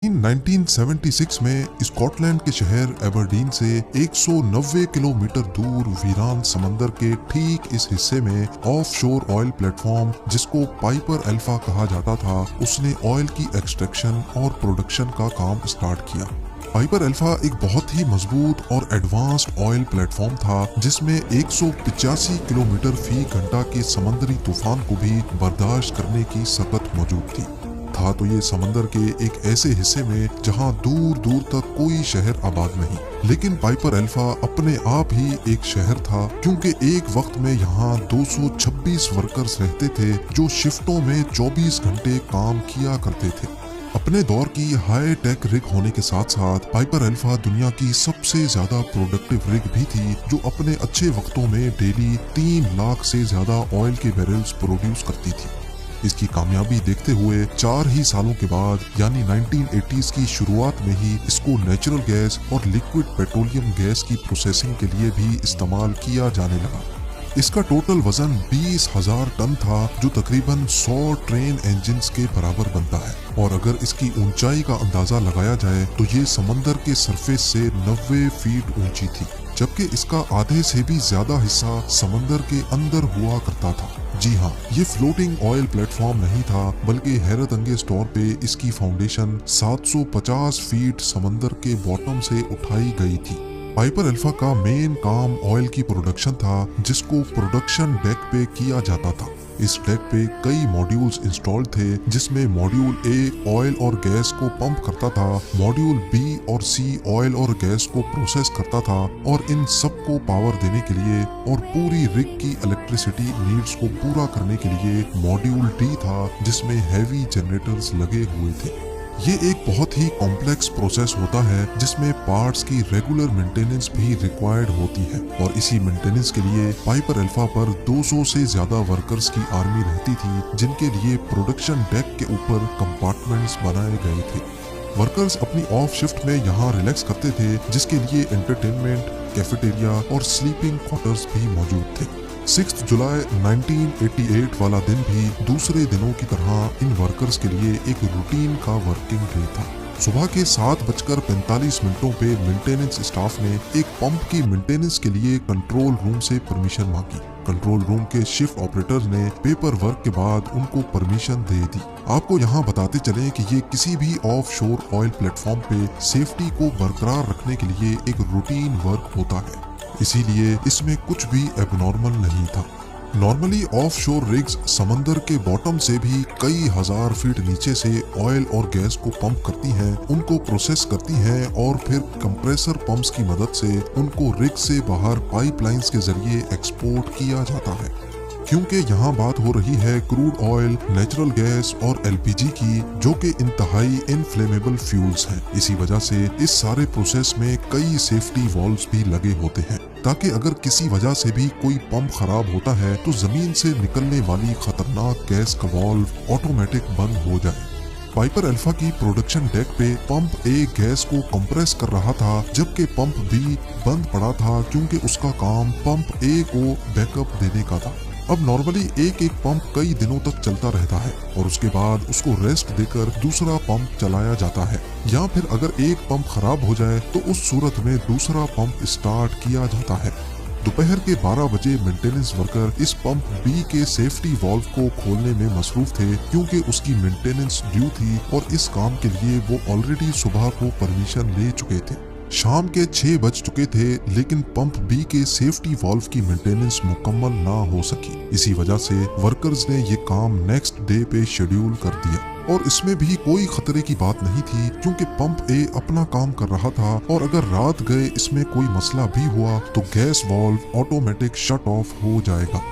1976 में स्कॉटलैंड के शहर एबरडीन से 190 किलोमीटर दूर वीरान समंदर के ठीक इस हिस्से में ऑफशोर ऑयल प्लेटफॉर्म, जिसको पाइपर अल्फा कहा जाता था, उसने ऑयल की एक्सट्रैक्शन और प्रोडक्शन का काम स्टार्ट किया। पाइपर अल्फा एक बहुत ही मजबूत और एडवांस्ड ऑयल प्लेटफॉर्म था, जिसमें 185 किलोमीटर फी घंटा के समंदरी तूफान को भी बर्दाश्त करने की सकत मौजूद थी। तो ये समंदर के एक ऐसे हिस्से में जहां दूर दूर तक कोई शहर आबाद नहीं, लेकिन पाइपर अल्फा अपने आप ही एक शहर था, क्योंकि एक वक्त में यहाँ 226 वर्कर्स रहते थे जो शिफ्टों में 24 घंटे काम किया करते थे। अपने दौर की हाई टेक रिग होने के साथ साथ पाइपर अल्फा दुनिया की सबसे ज्यादा प्रोडक्टिव रिग भी थी, जो अपने अच्छे वक्तों में डेली 3 लाख से ज्यादा ऑयल के बैरल्स प्रोड्यूस करती थी। इसकी कामयाबी देखते हुए 4 ही सालों के बाद यानी 1980s की शुरुआत में ही इसको नेचुरल गैस और लिक्विड पेट्रोलियम गैस की प्रोसेसिंग के लिए भी इस्तेमाल किया जाने लगा। इसका टोटल वजन 20,000 टन था, जो तकरीबन 100 ट्रेन इंजन्स के बराबर बनता है। और अगर इसकी ऊंचाई का अंदाजा लगाया जाए तो ये समंदर के सरफेस से 90 फीट ऊंची थी, जबकि इसका आधे से भी ज्यादा हिस्सा समंदर के अंदर हुआ करता था। जी हाँ, ये फ्लोटिंग ऑयल प्लेटफॉर्म नहीं था, बल्कि हैरत अंगेज तौर पे इसकी फाउंडेशन 750 फीट समंदर के बॉटम से उठाई गई थी। पाइपर अल्फा का मेन काम ऑयल की प्रोडक्शन था, जिसको प्रोडक्शन डेक पे किया जाता था। इस डेक पे कई मॉड्यूल्स इंस्टॉल थे, जिसमें मॉड्यूल ए ऑयल और गैस को पंप करता था, मॉड्यूल बी और सी ऑयल और गैस को प्रोसेस करता था, और इन सब को पावर देने के लिए और पूरी रिग की इलेक्ट्रिसिटी नीड्स को पूरा करने के लिए मॉड्यूल डी था, जिसमें हैवी जनरेटर्स लगे हुए थे। ये एक बहुत ही कॉम्प्लेक्स प्रोसेस होता है, जिसमें पार्ट्स की रेगुलर मेंटेनेंस भी रिक्वायर्ड होती है, और इसी मेंटेनेंस के लिए पाइपर अल्फा पर 200 से ज्यादा वर्कर्स की आर्मी रहती थी, जिनके लिए प्रोडक्शन डेक के ऊपर कंपार्टमेंट्स बनाए गए थे। वर्कर्स अपनी ऑफ शिफ्ट में यहाँ रिलैक्स करते थे, जिसके लिए एंटरटेनमेंट, कैफेटेरिया और स्लीपिंग क्वार्टर्स भी मौजूद थे। 6 जुलाई 1988 वाला दिन भी दूसरे दिनों की तरह इन वर्कर्स के लिए एक रूटीन का वर्किंग डे था। सुबह के 7:45 पे मेंटेनेंस स्टाफ ने एक पंप की मेंटेनेंस के लिए कंट्रोल रूम से परमिशन मांगी। कंट्रोल रूम के शिफ्ट ऑपरेटर्स ने पेपर वर्क के बाद उनको परमिशन दे दी। आपको यहाँ बताते चलें कि ये किसी भी ऑफ शोर ऑयल प्लेटफॉर्म पे सेफ्टी को बरकरार रखने के लिए एक रूटीन वर्क होता है, इसीलिए इसमें कुछ भी एबनॉर्मल नहीं था। नॉर्मली ऑफशोर रिग्स समंदर के बॉटम से भी कई हजार फीट नीचे से ऑयल और गैस को पंप करती हैं, उनको प्रोसेस करती हैं, और फिर कंप्रेसर पंप्स की मदद से उनको रिग से बाहर पाइपलाइंस के जरिए एक्सपोर्ट किया जाता है। क्योंकि यहाँ बात हो रही है क्रूड ऑयल, नेचुरल गैस और एलपीजी की, जो कि इंतहाई इनफ्लेमेबल फ्यूल्स हैं। इसी वजह से इस सारे प्रोसेस में कई सेफ्टी वॉल्व्स भी लगे होते हैं, ताकि अगर किसी वजह से भी कोई पंप खराब होता है तो जमीन से निकलने वाली खतरनाक गैस का वॉल्व ऑटोमेटिक बंद हो जाए। पाइपर अल्फा की प्रोडक्शन डेक पे पंप ए गैस को कंप्रेस कर रहा था, जबकि पंप बी बंद पड़ा था, क्योंकि उसका काम पंप ए को बैकअप देने का था। अब नॉर्मली एक पंप कई दिनों तक चलता रहता है, और उसके बाद उसको रेस्ट देकर दूसरा पंप चलाया जाता है, या फिर अगर एक पंप खराब हो जाए तो उस सूरत में दूसरा पंप स्टार्ट किया जाता है। दोपहर के 12 बजे मेंटेनेंस वर्कर इस पंप बी के सेफ्टी वॉल्व को खोलने में मसरूफ थे, क्योंकि उसकी मेंटेनेंस ड्यू थी और इस काम के लिए वो ऑलरेडी सुबह को परमिशन ले चुके थे। शाम के 6 बज चुके थे, लेकिन पंप बी के सेफ्टी वॉल्व की मेंटेनेंस मुकम्मल ना हो सकी। इसी वजह से वर्कर्स ने ये काम नेक्स्ट डे पे शेड्यूल कर दिया, और इसमें भी कोई खतरे की बात नहीं थी, क्योंकि पंप ए अपना काम कर रहा था, और अगर रात गए इसमें कोई मसला भी हुआ तो gas valve automatic shut off हो जाएगा।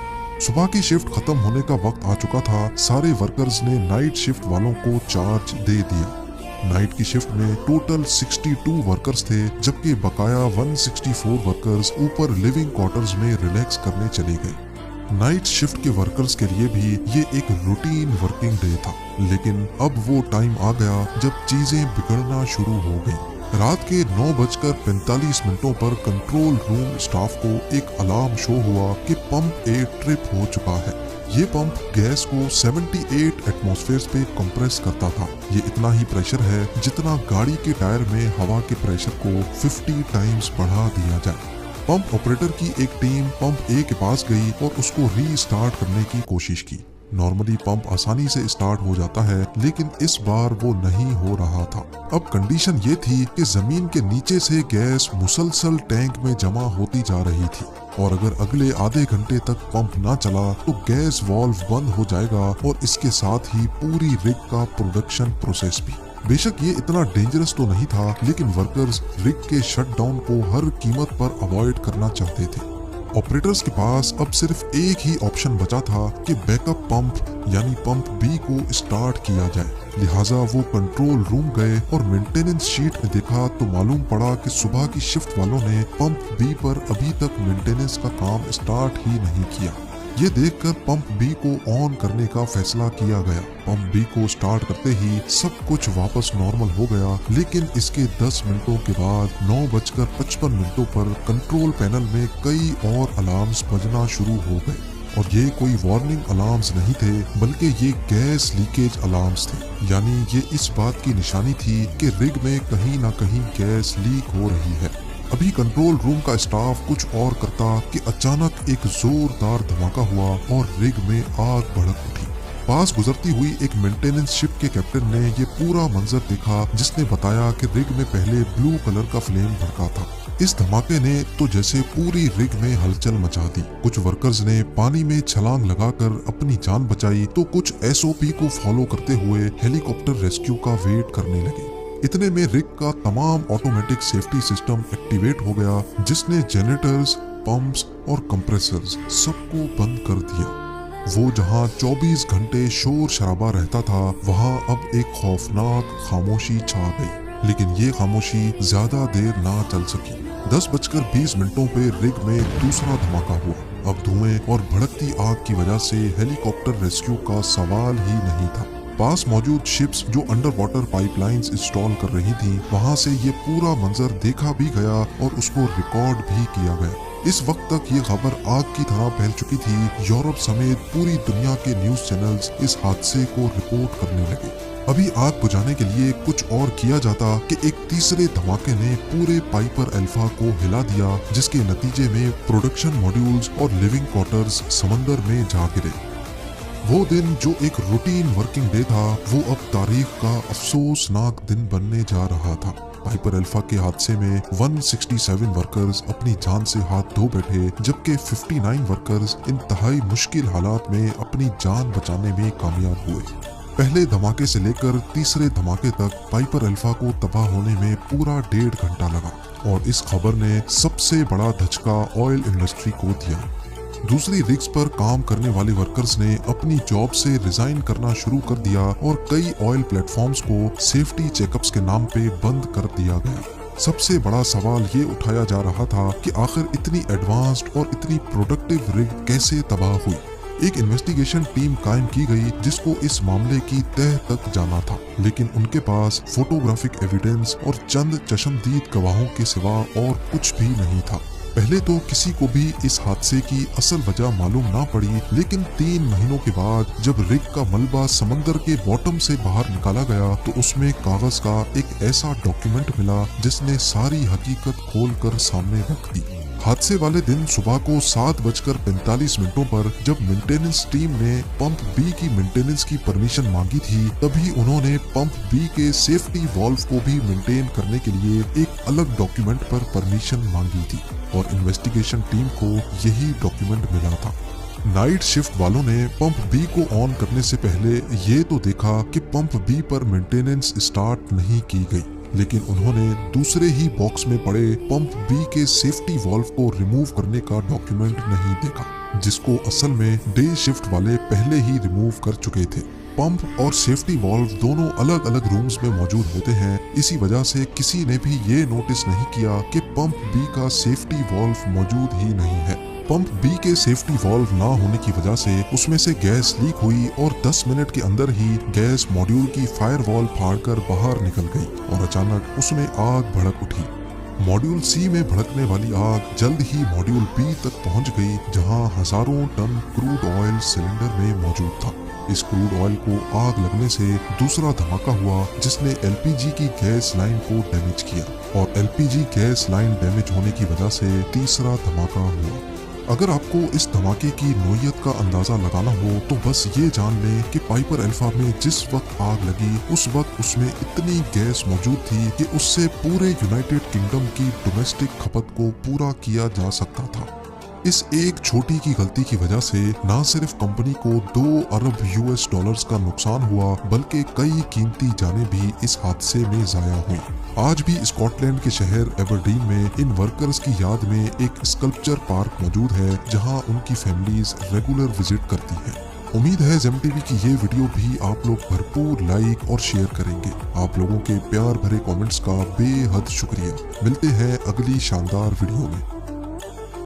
सुबह की शिफ्ट खत्म होने का वक्त आ चुका था। सारे वर्कर्स ने नाइट शिफ्ट वालों को चार्ज दे दिया। नाइट की शिफ्ट में टोटल 62 वर्कर्स थे, जबकि बकाया 164 वर्कर्स ऊपर लिविंग क्वार्टर्स में रिलैक्स करने चले गए। नाइट शिफ्ट के वर्कर्स के लिए भी ये एक रूटीन वर्किंग डे था, लेकिन अब वो टाइम आ गया जब चीजें बिगड़ना शुरू हो गई। रात के 9:45 पर कंट्रोल रूम स्टाफ को एक अलार्म शो हुआ कि पंप ए ट्रिप हो चुका है। ये पंप गैस को 78 एटमॉस्फेयर पे कंप्रेस करता था। ये इतना ही प्रेशर है जितना गाड़ी के टायर में हवा के प्रेशर को 50 टाइम्स बढ़ा दिया जाए। पंप ऑपरेटर की एक टीम पंप ए के पास गई और उसको रीस्टार्ट करने की कोशिश की। नॉर्मली पंप आसानी से स्टार्ट हो जाता है, लेकिन इस बार वो नहीं हो रहा था। अब कंडीशन ये थी कि जमीन के नीचे से गैस मुसलसल टैंक में जमा होती जा रही थी और अगर अगले आधे घंटे तक पंप ना चला तो गैस वाल्व बंद हो जाएगा और इसके साथ ही पूरी रिग का प्रोडक्शन प्रोसेस भी। बेशक ये इतना डेंजरस तो नहीं था, लेकिन वर्कर्स रिग के शटडाउन को हर कीमत पर अवॉइड करना चाहते थे। ऑपरेटर्स के पास अब सिर्फ एक ही ऑप्शन बचा था कि बैकअप पंप यानी पंप बी को स्टार्ट किया जाए। लिहाजा वो कंट्रोल रूम गए और मेंटेनेंस शीट में देखा तो मालूम पड़ा कि सुबह की शिफ्ट वालों ने पंप बी पर अभी तक मेंटेनेंस का काम स्टार्ट ही नहीं किया। ये देखकर पंप बी को ऑन करने का फैसला किया गया। पंप बी को स्टार्ट करते ही सब कुछ वापस नॉर्मल हो गया, लेकिन इसके 10 मिनटों के बाद 9:55 पर कंट्रोल पैनल में कई और अलार्म्स बजना शुरू हो गए और ये कोई वार्निंग अलार्म्स नहीं थे, बल्कि ये गैस लीकेज अलार्म्स थे। यानी ये इस बात की निशानी थी कि रिग में कहीं ना कहीं गैस लीक हो रही है। अभी कंट्रोल रूम का स्टाफ कुछ और करता कि अचानक एक जोरदार धमाका हुआ और रिग में आग भड़क उठी। पास गुजरती हुई एक मेंटेनेंस शिप के कैप्टन ने ये पूरा मंजर देखा, जिसने बताया कि रिग में पहले ब्लू कलर का फ्लेम भड़का था। इस धमाके ने तो जैसे पूरी रिग में हलचल मचा दी। कुछ वर्कर्स ने पानी में छलांग लगाकर अपनी जान बचाई तो कुछ SOP को फॉलो करते हुए हेलीकॉप्टर रेस्क्यू का वेट करने लगे। इतने में रिग का तमाम ऑटोमेटिक सेफ्टी सिस्टम एक्टिवेट हो गया, जिसने जनरेटर्स, पंप्स और कंप्रेसर्स सबको बंद कर दिया। वो जहां 24 घंटे शोर शराबा रहता था, वहां अब एक खौफनाक खामोशी छा गई। लेकिन ये खामोशी ज्यादा देर ना चल सकी। 10:20 पे रिग में दूसरा धमाका हुआ। अब धुएं और भड़कती आग की वजह से हेलीकॉप्टर रेस्क्यू का सवाल ही नहीं था। पास मौजूद शिप्स जो अंडर वाटर पाइपलाइंस इंस्टॉल कर रही थी, वहां से ये पूरा मंजर देखा भी गया और उसको रिकॉर्ड भी किया गया। इस वक्त तक ये खबर आग की तरह फैल चुकी थी। यूरोप समेत पूरी दुनिया के न्यूज चैनल्स इस हादसे को रिपोर्ट करने लगे। अभी आग बुझाने के लिए कुछ और किया जाता कि एक तीसरे धमाके ने पूरे पाइपर अल्फा को हिला दिया, जिसके नतीजे में प्रोडक्शन मॉड्यूल्स और लिविंग क्वार्टर्स समंदर में जा गिरे। वो दिन जो एक रूटीन वर्किंग डे था, वो अब तारीख का अफसोसनाक दिन बनने जा रहा था। पाइपर अल्फा के हादसे में 167 वर्कर्स अपनी जान से हाथ धो बैठे, जबकि 59 वर्कर्स इंतहाई मुश्किल हालात में अपनी जान बचाने में कामयाब हुए। पहले धमाके से लेकर तीसरे धमाके तक पाइपर अल्फा को तबाह होने में पूरा 1.5 घंटा लगा और इस खबर ने सबसे बड़ा धचका ऑयल इंडस्ट्री को दिया। दूसरी रिग्स पर काम करने वाले वर्कर्स ने अपनी जॉब से रिजाइन करना शुरू कर दिया और कई ऑयल प्लेटफॉर्म्स को सेफ्टी चेकअप्स के नाम पे बंद कर दिया गया। सबसे बड़ा सवाल ये उठाया जा रहा था कि आखिर इतनी एडवांस्ड और इतनी प्रोडक्टिव रिग कैसे तबाह हुई। एक इन्वेस्टिगेशन टीम कायम की गई जिसको इस मामले की तह तक जाना था, लेकिन उनके पास फोटोग्राफिक एविडेंस और चंद चश्मदीद गवाहों के सिवा और कुछ भी नहीं था। पहले तो किसी को भी इस हादसे की असल वजह मालूम ना पड़ी, लेकिन 3 महीनों के बाद जब रिग का मलबा समंदर के बॉटम से बाहर निकाला गया तो उसमें कागज का एक ऐसा डॉक्यूमेंट मिला जिसने सारी हकीकत खोलकर सामने रख दी। हादसे वाले दिन सुबह को 7:45 पर जब मेंटेनेंस टीम ने पंप बी की मेंटेनेंस की परमिशन मांगी थी, तभी उन्होंने पंप बी के सेफ्टी वाल्व को भी मेंटेन करने के लिए एक अलग डॉक्यूमेंट पर परमिशन मांगी थी और इन्वेस्टिगेशन टीम को यही डॉक्यूमेंट मिला था। नाइट शिफ्ट वालों ने पंप बी को ऑन करने से पहले ये तो देखा कि पंप बी पर मेंटेनेंस स्टार्ट नहीं की गई, लेकिन उन्होंने दूसरे ही बॉक्स में पड़े पंप बी के सेफ्टी वाल्व को रिमूव करने का डॉक्यूमेंट नहीं देखा, जिसको असल में डे शिफ्ट वाले पहले ही रिमूव कर चुके थे। पंप और सेफ्टी वाल्व दोनों अलग अलग रूम्स में मौजूद होते हैं, इसी वजह से किसी ने भी ये नोटिस नहीं किया कि पंप बी का सेफ्टी वाल्व मौजूद ही नहीं है। पंप बी के सेफ्टी वाल्व ना होने की वजह से उसमें से गैस लीक हुई और 10 मिनट के अंदर ही गैस मॉड्यूल की फायर वॉल फाड़कर बाहर निकल गई और अचानक उसमें आग भड़क उठी। मॉड्यूल सी में भड़कने वाली आग जल्द ही मॉड्यूल बी तक पहुंच गई, जहां हजारों टन क्रूड ऑयल सिलेंडर में मौजूद था। इस क्रूड ऑयल को आग लगने से दूसरा धमाका हुआ, जिसने एलपीजी की गैस लाइन को डैमेज किया और एलपीजी गैस लाइन डैमेज होने की वजह से तीसरा धमाका हुआ। अगर आपको इस धमाके की नोयत का अंदाजा लगाना हो तो बस ये जान लें कि पाइपर अल्फा में जिस वक्त आग लगी उस वक्त उसमें इतनी गैस मौजूद थी कि उससे पूरे यूनाइटेड किंगडम की डोमेस्टिक खपत को पूरा किया जा सकता था। इस एक छोटी की गलती की वजह से न सिर्फ कंपनी को 2 अरब यूएस डॉलर्स का नुकसान हुआ, बल्कि कई कीमती जानें भी इस हादसे में जाया हुई। आज भी स्कॉटलैंड के शहर एबरडीन में इन वर्कर्स की याद में एक स्कल्पचर पार्क मौजूद है, जहां उनकी फैमिलीज रेगुलर विजिट करती हैं। उम्मीद है जेमटीवी की ये वीडियो भी आप लोग भरपूर लाइक और शेयर करेंगे। आप लोगों के प्यार भरे कमेंट्स का बेहद शुक्रिया। मिलते हैं अगली शानदार वीडियो में।